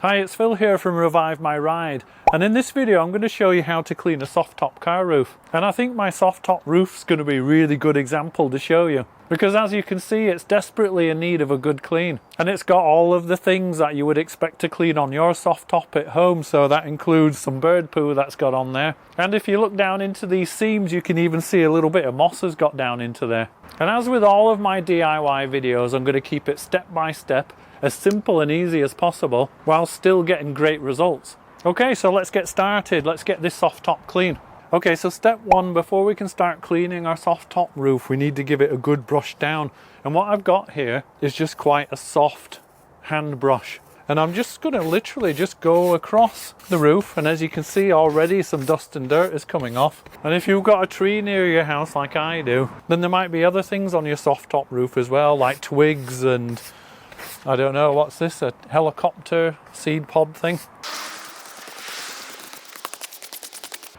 Hi, it's Phil here from Revive My Ride, and in this video I'm going to show you how to clean a soft top car roof. And I think my soft top roof's going to be a really good example to show you, because as you can see it's desperately in need of a good clean, and it's got all of the things that you would expect to clean on your soft top at home. So that includes some bird poo that's got on there, and if you look down into these seams you can even see a little bit of moss has got down into there. And as with all of my DIY videos, I'm going to keep it step by step, as simple and easy as possible, while still getting great results. Okay, so let's get started. Let's get this soft top clean. Okay, so step one, before we can start cleaning our soft top roof, we need to give it a good brush down. And what I've got here is just quite a soft hand brush. And I'm just going to literally just go across the roof, and as you can see already some dust and dirt is coming off. And if you've got a tree near your house like I do, then there might be other things on your soft top roof as well, like twigs and I don't know, what's this, a helicopter seed pod thing?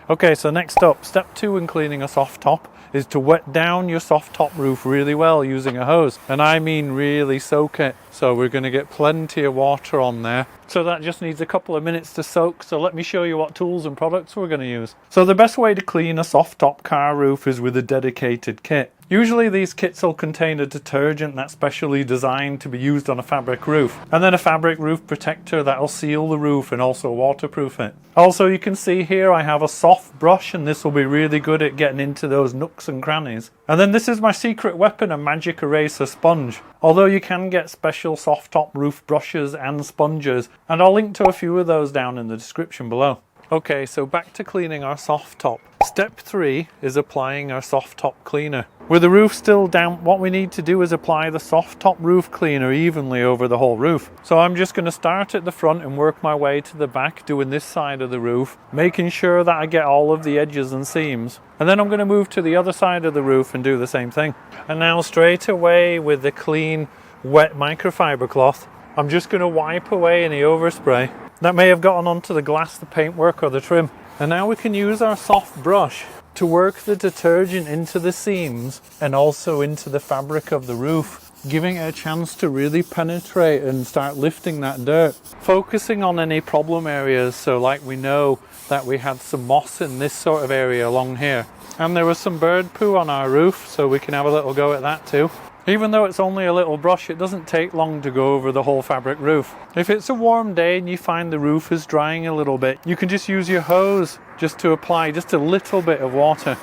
Okay, so next up, step two in cleaning a soft top is to wet down your soft top roof really well using a hose. And I mean really soak it. So we're going to get plenty of water on there. So that just needs a couple of minutes to soak. So let me show you what tools and products we're going to use. So the best way to clean a soft top car roof is with a dedicated kit. Usually these kits will contain a detergent that's specially designed to be used on a fabric roof, and then a fabric roof protector that'll seal the roof and also waterproof it. Also, you can see here I have a soft brush, and this will be really good at getting into those nooks and crannies. And then this is my secret weapon, a magic eraser sponge. Although you can get special soft top roof brushes and sponges, and I'll link to a few of those down in the description below. Okay, so back to cleaning our soft top. Step 3 is applying our soft top cleaner. With the roof still damp, what we need to do is apply the soft top roof cleaner evenly over the whole roof. So I'm just going to start at the front and work my way to the back, doing this side of the roof, making sure that I get all of the edges and seams. And then I'm going to move to the other side of the roof and do the same thing. And now straight away with the clean, wet microfiber cloth, I'm just going to wipe away any overspray that may have gotten onto the glass, the paintwork or the trim. And now we can use our soft brush to work the detergent into the seams and also into the fabric of the roof, giving it a chance to really penetrate and start lifting that dirt. Focusing on any problem areas, so like we know that we had some moss in this sort of area along here. And there was some bird poo on our roof, so we can have a little go at that too. Even though it's only a little brush, it doesn't take long to go over the whole fabric roof. If it's a warm day and you find the roof is drying a little bit, you can just use your hose just to apply just a little bit of water.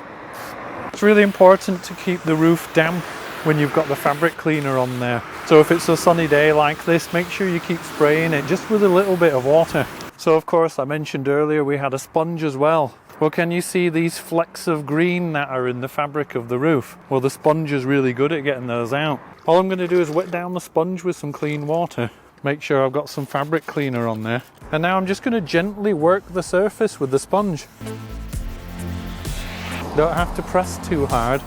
It's really important to keep the roof damp when you've got the fabric cleaner on there. So if it's a sunny day like this, make sure you keep spraying it just with a little bit of water. So of course, I mentioned earlier we had a sponge as well. Well, can you see these flecks of green that are in the fabric of the roof? Well, the sponge is really good at getting those out. All I'm going to do is wet down the sponge with some clean water. Make sure I've got some fabric cleaner on there. And now I'm just going to gently work the surface with the sponge. Don't have to press too hard.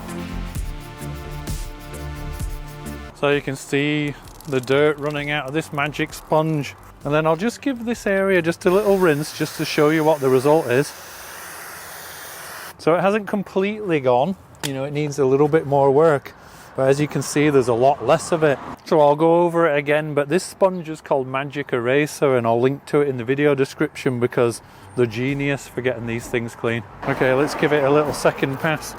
So you can see the dirt running out of this magic sponge. And then I'll just give this area just a little rinse just to show you what the result is. So it hasn't completely gone, you know, it needs a little bit more work, but as you can see there's a lot less of it. So I'll go over it again, but this sponge is called Magic Eraser, and I'll link to it in the video description because they're genius for getting these things clean. Okay, let's give it a little second pass.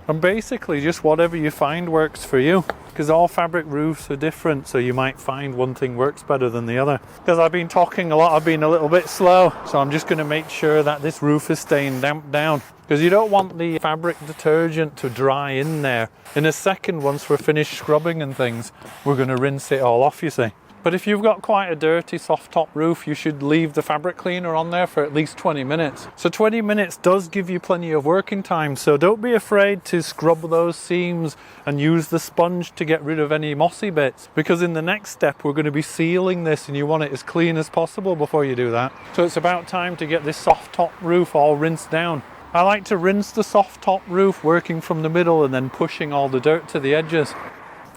And basically just whatever you find works for you, because all fabric roofs are different, so you might find one thing works better than the other. Because I've been talking a lot, I've been a little bit slow, so I'm just going to make sure that this roof is staying damp down, because you don't want the fabric detergent to dry in there. In a second, once we're finished scrubbing and things, we're going to rinse it all off, you see. But if you've got quite a dirty soft top roof, you should leave the fabric cleaner on there for at least 20 minutes. So 20 minutes does give you plenty of working time, so don't be afraid to scrub those seams and use the sponge to get rid of any mossy bits, because in the next step we're going to be sealing this and you want it as clean as possible before you do that. So it's about time to get this soft top roof all rinsed down. I like to rinse the soft top roof working from the middle and then pushing all the dirt to the edges.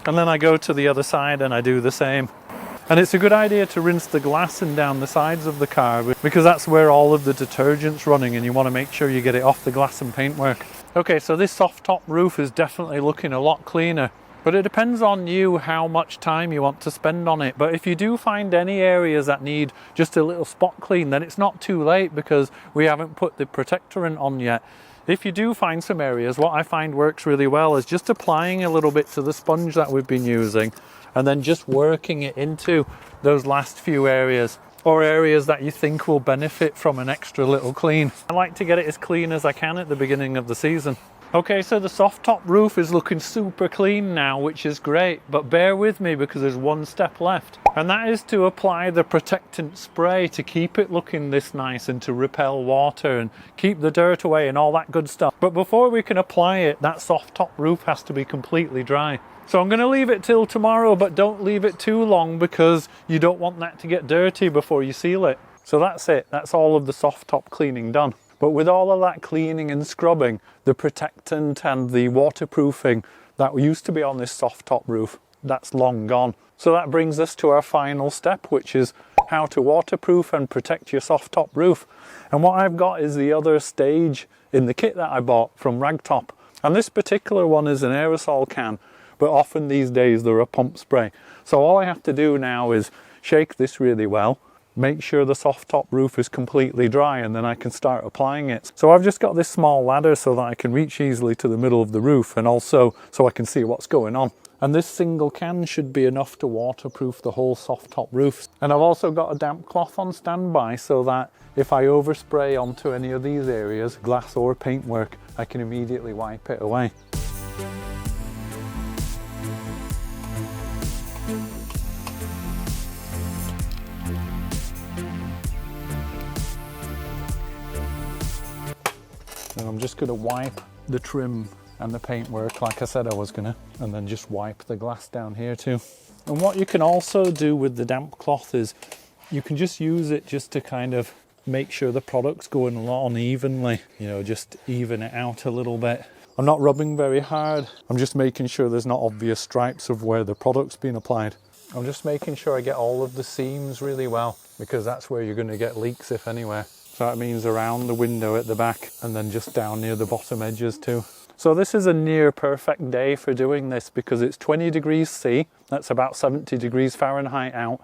And then I go to the other side and I do the same. And it's a good idea to rinse the glass and down the sides of the car, because that's where all of the detergent's running, and you want to make sure you get it off the glass and paintwork. Okay, so this soft top roof is definitely looking a lot cleaner. But it depends on you how much time you want to spend on it. But if you do find any areas that need just a little spot clean, then it's not too late because we haven't put the protectorant on yet. If you do find some areas, what I find works really well is just applying a little bit to the sponge that we've been using and then just working it into those last few areas, or areas that you think will benefit from an extra little clean. I like to get it as clean as I can at the beginning of the season. Okay, so the soft top roof is looking super clean now, which is great, but bear with me because there's one step left. And that is to apply the protectant spray to keep it looking this nice and to repel water and keep the dirt away and all that good stuff. But before we can apply it, that soft top roof has to be completely dry. So I'm going to leave it till tomorrow, but don't leave it too long because you don't want that to get dirty before you seal it. So that's it. That's all of the soft top cleaning done. But with all of that cleaning and scrubbing, the protectant and the waterproofing that used to be on this soft top roof, that's long gone. So that brings us to our final step, which is how to waterproof and protect your soft top roof. And what I've got is the other stage in the kit that I bought from Ragg Topp. And this particular one is an aerosol can, but often these days they're a pump spray. So all I have to do now is shake this really well, make sure the soft top roof is completely dry, and then I can start applying it. So I've just got this small ladder so that I can reach easily to the middle of the roof, and also so I can see what's going on. And this single can should be enough to waterproof the whole soft top roof. And I've also got a damp cloth on standby so that if I overspray onto any of these areas, glass or paintwork, I can immediately wipe it away. And I'm just going to wipe the trim and the paintwork like I said I was going to, and then just wipe the glass down here too. And what you can also do with the damp cloth is you can just use it just to kind of make sure the product's going on evenly, you know, just even it out a little bit. I'm not rubbing very hard, I'm just making sure there's not obvious stripes of where the product's been applied. I'm just making sure I get all of the seams really well, because that's where you're going to get leaks if anywhere. So that means around the window at the back and then just down near the bottom edges too. So this is a near perfect day for doing this because it's 20 degrees C, that's about 70 degrees Fahrenheit out.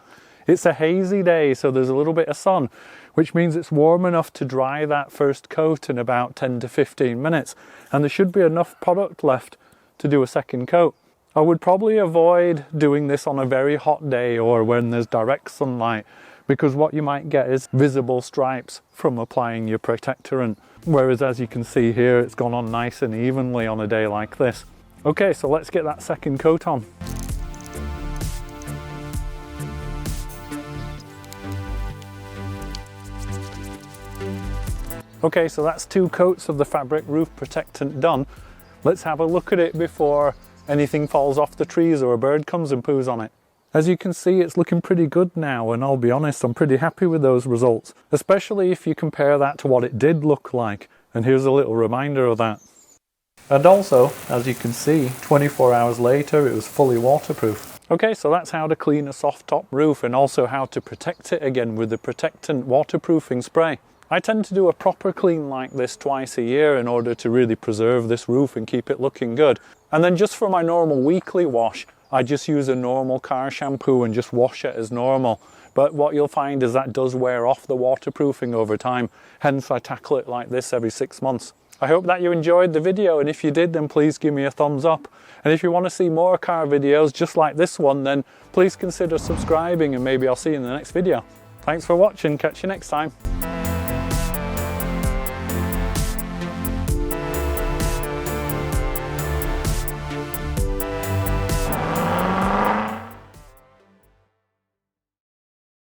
It's a hazy day, so there's a little bit of sun, which means it's warm enough to dry that first coat in about 10 to 15 minutes. And there should be enough product left to do a second coat. I would probably avoid doing this on a very hot day or when there's direct sunlight, because what you might get is visible stripes from applying your protectorant. Whereas as you can see here, it's gone on nice and evenly on a day like this. Okay, so let's get that second coat on. Okay, so that's 2 coats of the fabric roof protectant done. Let's have a look at it before anything falls off the trees or a bird comes and poos on it. As you can see, it's looking pretty good now, and I'll be honest, I'm pretty happy with those results, especially if you compare that to what it did look like. And here's a little reminder of that. And also, as you can see, 24 hours later, it was fully waterproof. Okay, so that's how to clean a soft top roof and also how to protect it again with the protectant waterproofing spray. I tend to do a proper clean like this twice a year in order to really preserve this roof and keep it looking good. And then just for my normal weekly wash, I just use a normal car shampoo and just wash it as normal. But what you'll find is that does wear off the waterproofing over time. Hence I tackle it like this every 6 months. I hope that you enjoyed the video, and if you did, then please give me a thumbs up. And if you want to see more car videos just like this one, then please consider subscribing, and maybe I'll see you in the next video. Thanks for watching, catch you next time.